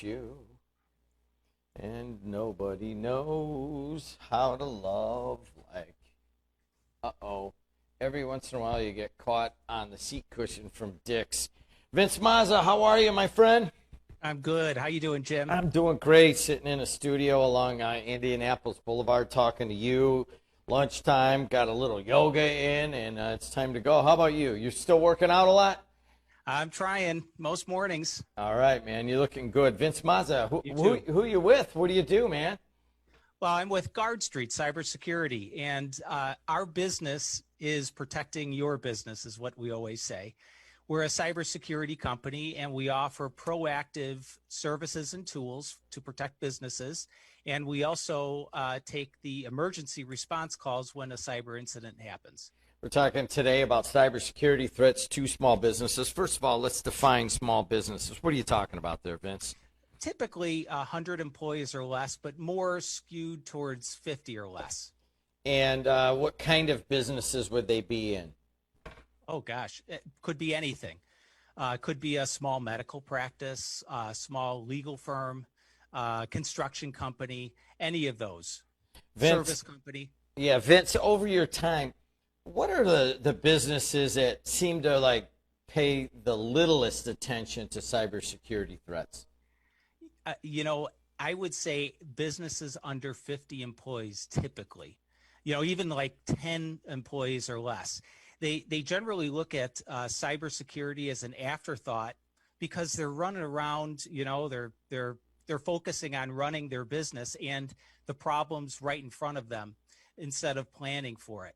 about you. And nobody knows how to love like. Uh-oh. Every once in a while you get caught on the seat cushion from Dick's. Vince Mazza, how are you, my friend? I'm good. How you doing, Jim? I'm doing great, sitting in a studio along Indianapolis Boulevard talking to you. Lunchtime, got a little yoga in, and it's time to go. How about you? You're still working out a lot? I'm trying most mornings. All right, man. You're looking good. Vince Mazza, who, You who, too. who you with? What do you do, man? Well, I'm with GuardStreet Cybersecurity, and our business is protecting your business, is what we always say. We're a cybersecurity company, and we offer proactive services and tools to protect businesses. And we also take the emergency response calls when a cyber incident happens. We're talking today about cybersecurity threats to small businesses. First of all, let's define small businesses. What are you talking about there, Vince? Typically 100 employees or less, but more skewed towards 50 or less. And what kind of businesses would they be in? Oh gosh, it could be anything. Could be a small medical practice, a small legal firm, construction company, any of those. Vince, Service company. yeah, Vince, over your time, what are the businesses that seem to like pay the littlest attention to cybersecurity threats? You know, I would say businesses under 50 employees typically. You know, even like 10 employees or less. They generally look at cybersecurity as an afterthought because they're running around. You know, they're focusing on running their business and the problems right in front of them instead of planning for it.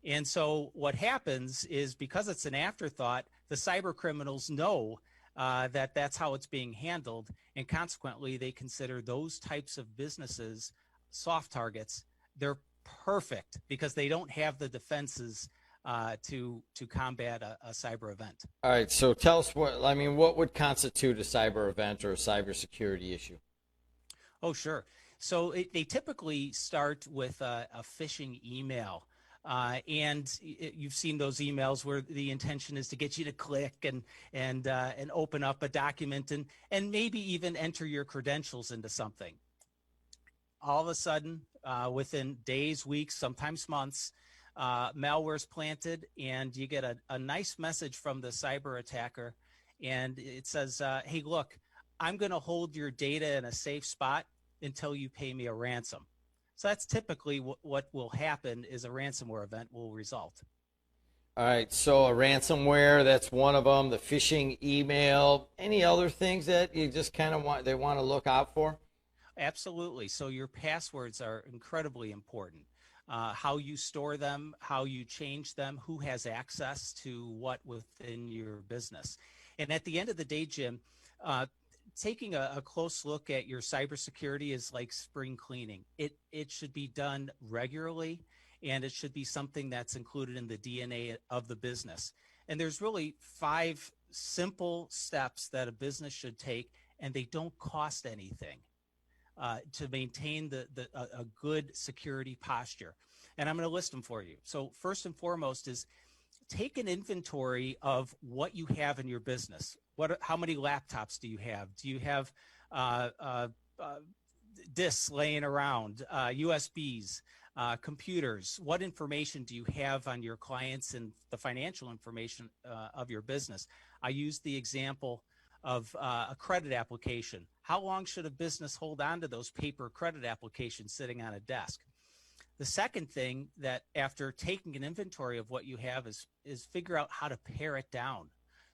And so what happens is because it's an afterthought, the cyber criminals know that that's how it's being handled, and consequently they consider those types of businesses soft targets. They're perfect because they don't have the defenses to combat a cyber event. All right, so tell us what would constitute a cyber event or a cybersecurity issue? Oh, sure. So they typically start with a phishing email. You've seen those emails where the intention is to get you to click and open up a document and maybe even enter your credentials into something. All of a sudden, within days, weeks, sometimes months, malware is planted, and you get a nice message from the cyber attacker, and it says, "Hey, look, I'm going to hold your data in a safe spot until you pay me a ransom." So that's typically what will happen is a ransomware event will result. All right, so a ransomware, that's one of them, the phishing email, any other things that you just kind of want to look out for? Absolutely. So your passwords are incredibly important. How you store them, how you change them, who has access to what within your business. And at the end of the day, Jim, taking a close look at your cybersecurity is like spring cleaning. It should be done regularly, and it should be something that's included in the DNA of the business. And there's really 5 simple steps that a business should take, and they don't cost anything to maintain a good security posture. And I'm going to list them for you. So first and foremost is take an inventory of what you have in your business. How many laptops do you have? Do you have disks laying around, USBs, computers? What information do you have on your clients and the financial information of your business? I used the example of a credit application. How long should a business hold on to those paper credit applications sitting on a desk? The second thing that after taking an inventory of what you have is figure out how to pare it down.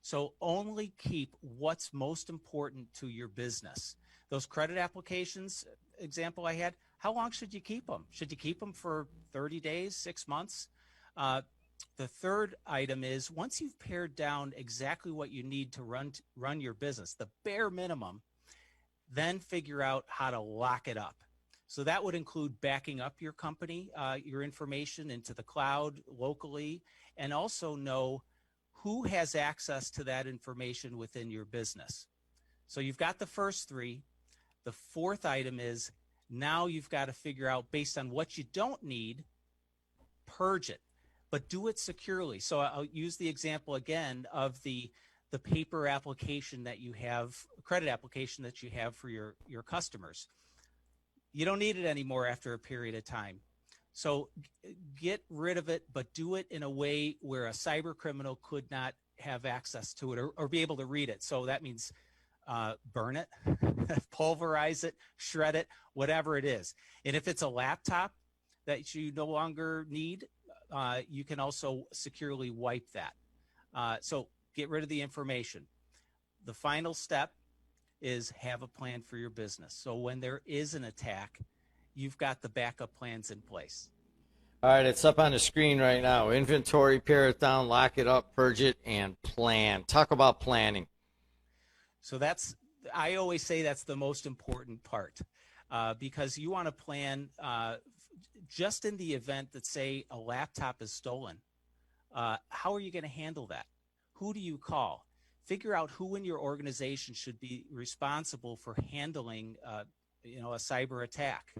So only keep what's most important to your business. Those credit applications, example I had, how long should you keep them? Should you keep them for 30 days, 6 months? The third item is once you've pared down exactly what you need to run your business, the bare minimum, then figure out how to lock it up. So that would include backing up your company, your information into the cloud locally, and also know who has access to that information within your business. So you've got the first 3. The fourth item is now you've got to figure out based on what you don't need, purge it, but do it securely. So I'll use the example again of the the paper application that you have, credit application that you have for your customers. You don't need it anymore after a period of time. So get rid of it, but do it in a way where a cyber criminal could not have access to it or be able to read it. So that means burn it, pulverize it, shred it, whatever it is. And if it's a laptop that you no longer need, you can also securely wipe that. So get rid of the information. The final step is have a plan for your business. So when there is an attack, you've got the backup plans in place. All right, it's up on the screen right now. Inventory, pare it down, lock it up, purge it, and plan. Talk about planning. So I always say that's the most important part, because you want to plan just in the event that, say, a laptop is stolen. How are you going to handle that? Who do you call? Figure out who in your organization should be responsible for handling a cyber attack.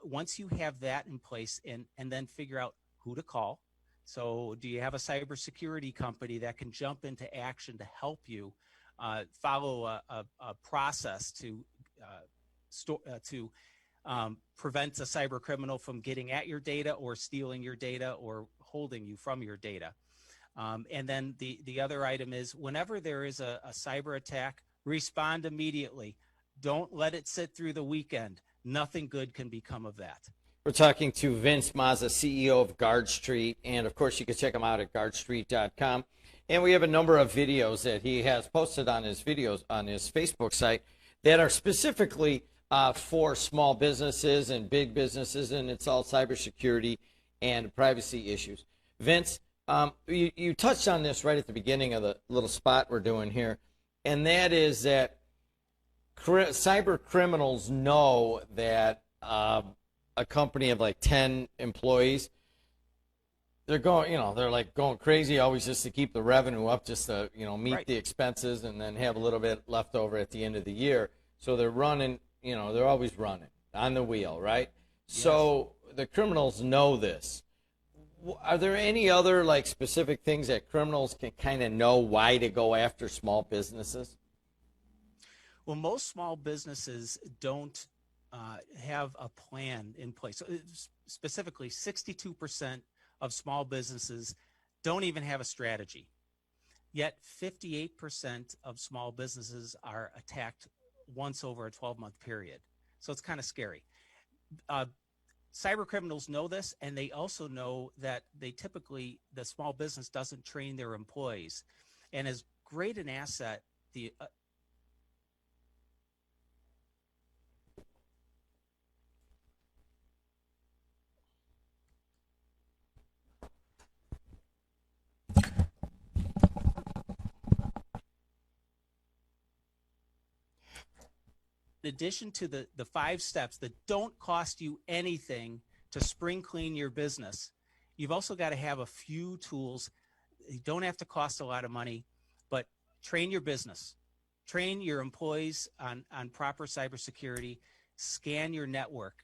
Once you have that in place, and then figure out who to call. So do you have a cybersecurity company that can jump into action to help you follow a process to prevent a cyber criminal from getting at your data or stealing your data or holding you from your data? And then the other item is, whenever there is a cyber attack, respond immediately. Don't let it sit through the weekend. Nothing good can become of that. We're talking to Vince Mazza, CEO of GuardStreet, and of course you can check him out at GuardStreet.com. And we have a number of videos that he has posted on his Facebook site that are specifically for small businesses and big businesses, and it's all cybersecurity and privacy issues. Vince, you touched on this right at the beginning of the little spot we're doing here, and that is that cyber criminals know that a company of like 10 employees, they're going crazy always just to keep the revenue up, just to meet Right. the expenses and then have a little bit left over at the end of the year. So they're running, they're always running on the wheel, right? Yes. So the criminals know this. Are there any other specific things that criminals can kind of know why to go after small businesses? Well, most small businesses don't have a plan in place. So specifically, 62% of small businesses don't even have a strategy. Yet 58% of small businesses are attacked once over a 12-month period. So it's kind of scary. Cyber criminals know this, and they also know that the small business doesn't train their employees. And as great an asset, in addition to the 5 steps that don't cost you anything to spring clean your business, you've also got to have a few tools. They don't have to cost a lot of money, but train your business. Train your employees on proper cybersecurity. Scan your network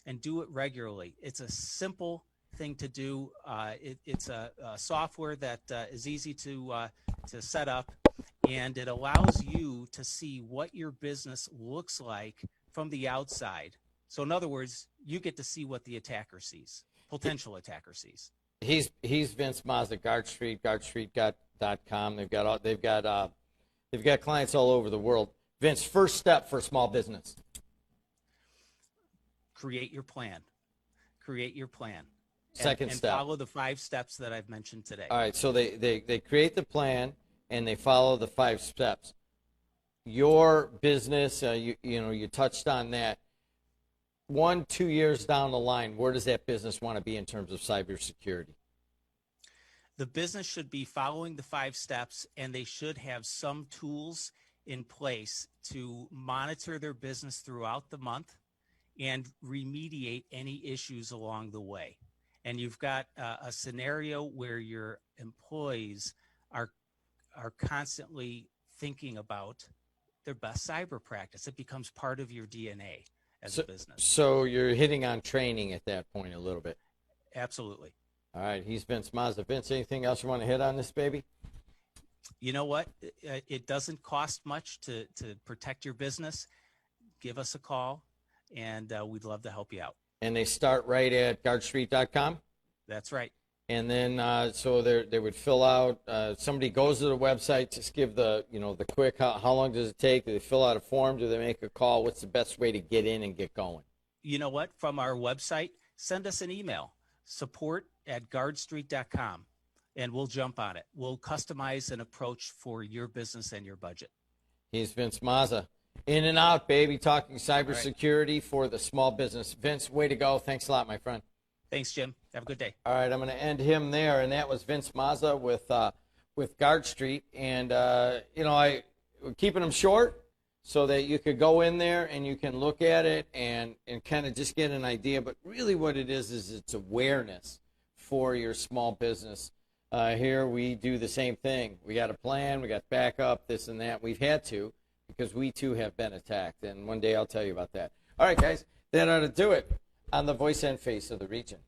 and do it regularly. It's a simple thing to do. It's a software that is easy to set up, and it allows you to see what your business looks like from the outside. So in other words, you get to see what the attacker sees, potential attacker sees. He's Vince Mazza, GuardStreet, GuardStreet.com. They've got clients all over the world. Vince, first step for small business. Create your plan. Create your plan. Second and step. Follow the 5 steps that I've mentioned today. All right, so they create the plan and they follow the 5 steps. Your business, you touched on that. 1-2 years down the line, where does that business want to be in terms of cybersecurity? The business should be following the 5 steps, and they should have some tools in place to monitor their business throughout the month and remediate any issues along the way. And you've got a scenario where your employees are constantly thinking about their best cyber practice. It becomes part of your DNA as a business. So you're hitting on training at that point a little bit. Absolutely. All right, he's Vince Mazza. Vince, anything else you want to hit on this baby? You know what? It doesn't cost much to protect your business. Give us a call, and we'd love to help you out. And they start right at GuardStreet.com? That's right. And then, so they would fill out, somebody goes to the website, just give the, the quick, how long does it take? Do they fill out a form? Do they make a call? What's the best way to get in and get going? You know what? From our website, send us an email, support@guardstreet.com, and we'll jump on it. We'll customize an approach for your business and your budget. He's Vince Mazza. In and out, baby, talking cybersecurity for the small business. Vince, way to go. Thanks a lot, my friend. Thanks, Jim. Have a good day. All right, I'm going to end him there, and that was Vince Mazza with GuardStreet. And, we're keeping them short so that you could go in there and you can look at it and kind of just get an idea. But really what it is it's awareness for your small business. Here we do the same thing. We got a plan, we got backup, this and that. We've had to because we too have been attacked. And one day I'll tell you about that. All right, guys, that ought to do it on the voice and face of the region.